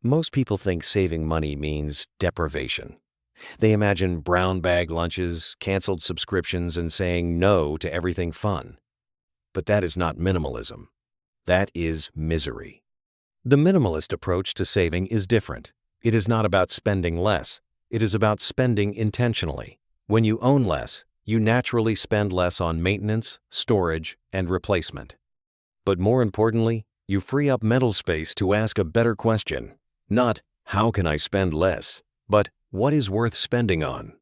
Most people think saving money means deprivation. They imagine brown bag lunches, canceled subscriptions, and saying no to everything fun. But that is not minimalism. That is misery. The minimalist approach to saving is different. It is not about spending less. It is about spending intentionally. When you own less, you naturally spend less on maintenance, storage, and replacement. But more importantly, you free up mental space to ask a better question. Not, how can I spend less? But, what is worth spending on?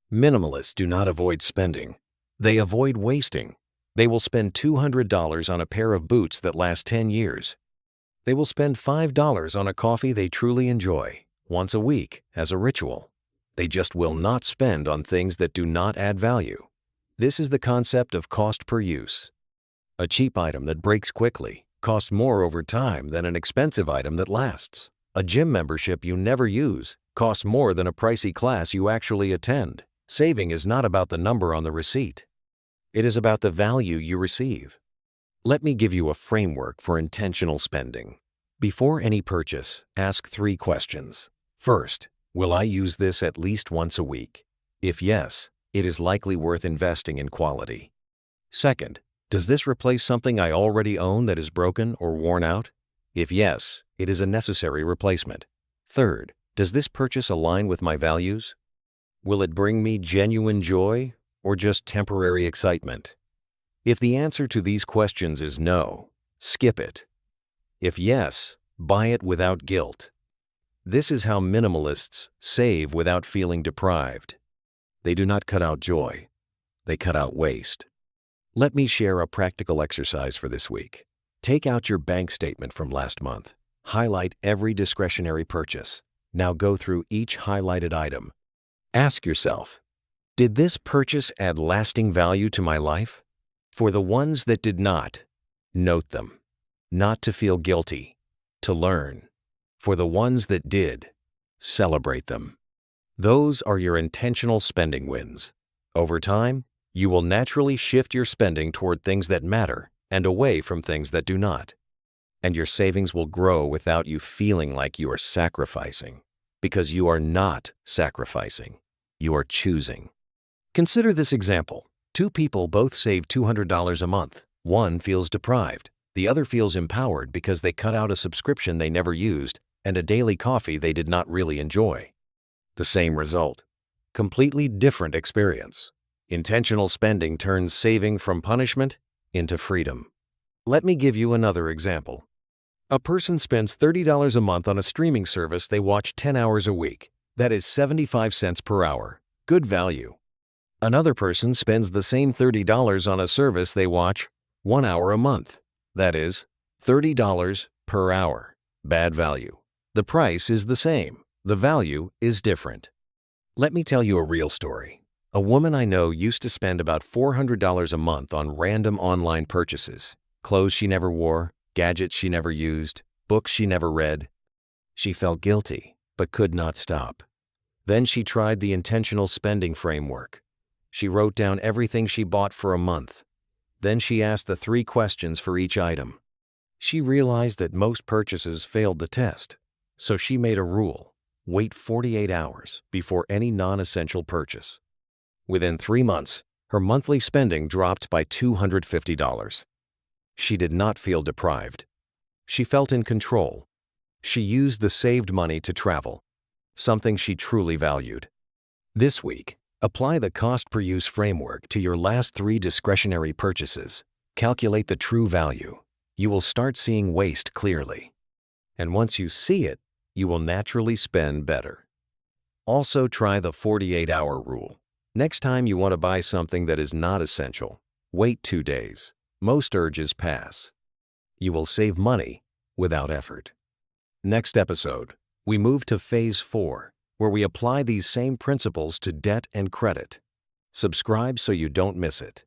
Minimalists do not avoid spending. They avoid wasting. They will spend $200 on a pair of boots that last 10 years. They will spend $5 on a coffee they truly enjoy, once a week, as a ritual. They just will not spend on things that do not add value. This is the concept of cost per use. A cheap item that breaks quickly costs more over time than an expensive item that lasts. A gym membership you never use costs more than a pricey class you actually attend. Saving is not about the number on the receipt. It is about the value you receive. Let me give you a framework for intentional spending. Before any purchase, ask 3 questions. First, will I use this at least once a week? If yes, it is likely worth investing in quality. Second, does this replace something I already own that is broken or worn out? If yes, it is a necessary replacement. Third, does this purchase align with my values? Will it bring me genuine joy or just temporary excitement? If the answer to these questions is no, skip it. If yes, buy it without guilt. This is how minimalists save without feeling deprived. They do not cut out joy. They cut out waste. Let me share a practical exercise for this week. Take out your bank statement from last month. Highlight every discretionary purchase. Now go through each highlighted item. Ask yourself, did this purchase add lasting value to my life? For the ones that did not, note them. Not to feel guilty, to learn. For the ones that did, celebrate them. Those are your intentional spending wins. Over time, you will naturally shift your spending toward things that matter and away from things that do not. And your savings will grow without you feeling like you are sacrificing, because you are not sacrificing. You are choosing. Consider this example. 2 people both save $200 a month. One feels deprived. The other feels empowered because they cut out a subscription they never used and a daily coffee they did not really enjoy. The same result. Completely different experience. Intentional spending turns saving from punishment into freedom. Let me give you another example. A person spends $30 a month on a streaming service they watch 10 hours a week. That is 75 cents per hour. Good value. Another person spends the same $30 on a service they watch 1 hour a month. That is $30 per hour. Bad value. The price is the same. The value is different. Let me tell you a real story. A woman I know used to spend about $400 a month on random online purchases. Clothes she never wore, gadgets she never used, books she never read. She felt guilty, but could not stop. Then she tried the intentional spending framework. She wrote down everything she bought for a month. Then she asked the 3 questions for each item. She realized that most purchases failed the test, so she made a rule: wait 48 hours before any non-essential purchase. Within 3 months, her monthly spending dropped by $250. She did not feel deprived. She felt in control. She used the saved money to travel, something she truly valued. This week, apply the cost per use framework to your last 3 discretionary purchases. Calculate the true value. You will start seeing waste clearly. And once you see it, you will naturally spend better. Also, try the 48-hour rule. Next time you want to buy something that is not essential, wait 2 days. Most urges pass. You will save money without effort. Next episode, we move to Phase 4, where we apply these same principles to debt and credit. Subscribe so you don't miss it.